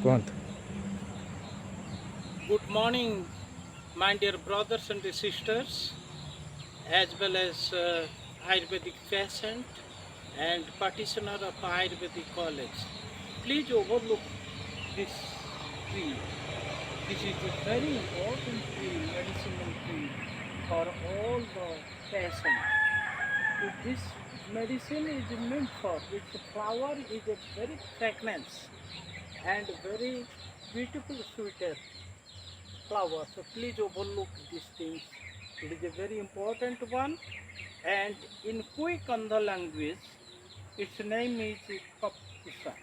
କୁହନ୍ତୁ। Good morning, my dear brothers and sisters, as well as Ayurvedic patient and practitioner of Ayurvedic college. Please overlook this tree. This is a very important tree, medicinal tree for all the patients. This medicine is meant for, its flower is a very fragrance and very beautiful sweeter flower. So please overlook these things. It is a very important one. And in Kuikanda language, its name is kapakusa.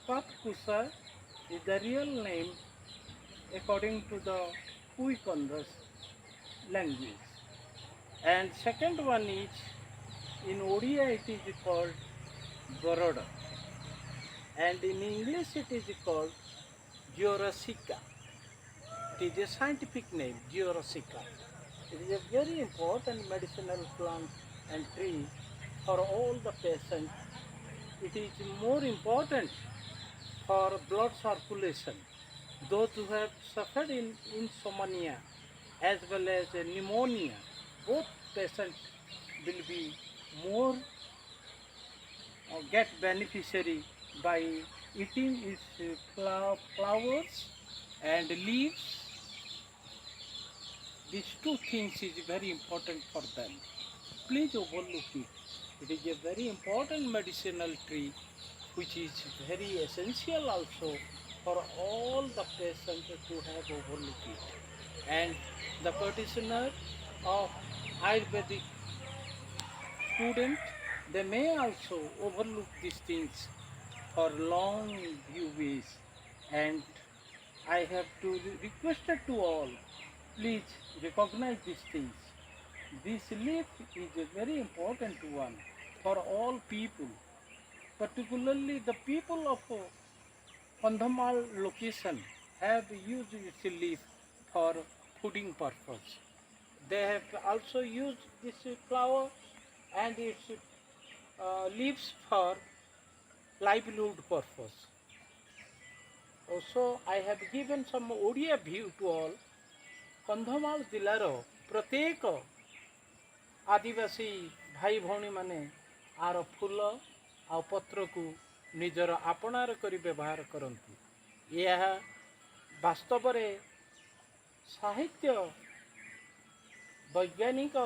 Kapakusa is the real name according to the Kuikanda's language. And second one is in Odia it is called Barada. And in English it is called Georesika. It is a scientific name, Georesika. It is a very important medicinal plant and tree for all the patients. It is more important for blood circulation. Those who have suffered in insomnia as well as pneumonia, both patients will be more get beneficiary by eating its flowers and leaves. These two things is very important for them. Please overlook it. It is a very important medicinal tree which is very essential also for all the patients to have overlooked it. And the practitioner of Ayurvedic student, they may also overlook these things for long few ways. And I have to request to all, please recognize these things. This leaf is a very important one for all people, particularly the people of Kandhamal location have used its leaf for fooding purpose. They have also used this flower and its leaves for livelihood purpose. Also, I have given some Odia view to all. Kandhamal ଜିଲ୍ଲାର ପ୍ରତ୍ୟେକ ଆଦିବାସୀ ଭାଇ ଭଉଣୀମାନେ ଆର ଫୁଲ ଆଉ ପତ୍ରକୁ ନିଜର ଆପଣାର କରି ବ୍ୟବହାର କରନ୍ତି। ଏହା ବାସ୍ତବରେ ସାହିତ୍ୟ ବୈଜ୍ଞାନିକ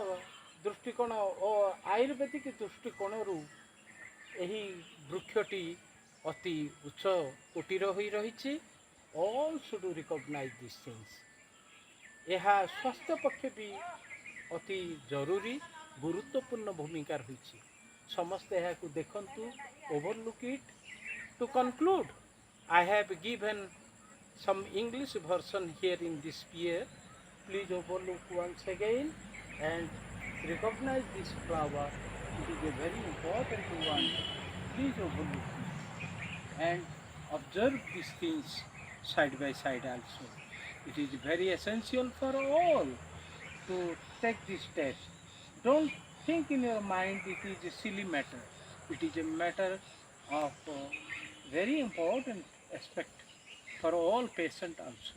ଦୃଷ୍ଟିକୋଣ ଓ ଆୟୁର୍ବେଦିକ ଦୃଷ୍ଟିକୋଣରୁ ଏହି ବୃକ୍ଷଟି ଅତି ଉଚ୍ଚ କୋଟିର ହୋଇ ରହିଛି। all should recognize these things. ଏହା ସ୍ୱାସ୍ଥ୍ୟ ପକ୍ଷେ ବି ଅତି ଜରୁରୀ ଗୁରୁତ୍ୱପୂର୍ଣ୍ଣ ଭୂମିକା ରହିଛି। ସମସ୍ତେ ଏହାକୁ ଦେଖନ୍ତୁ, overlook it. To conclude, I have given some English version here in this peer. Please overlook once again and recognize this flower. It is a very important one. Please overlook it and observe these things side by side also. It is very essential for all to take this test. Don't think in your mind it is a silly matter. It is a matter of very important aspect for all patients also.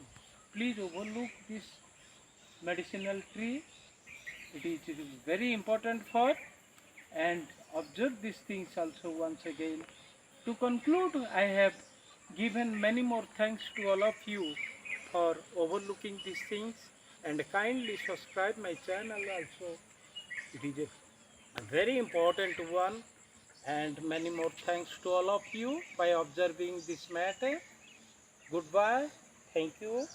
Please overlook this medicinal tree. It is very important for, and observe these things also once again. To conclude, I have given many more thanks to all of you for overlooking these things, and kindly subscribe my channel also. It is a very important one, and many more thanks to all of you by observing this matter. Goodbye. Thank you.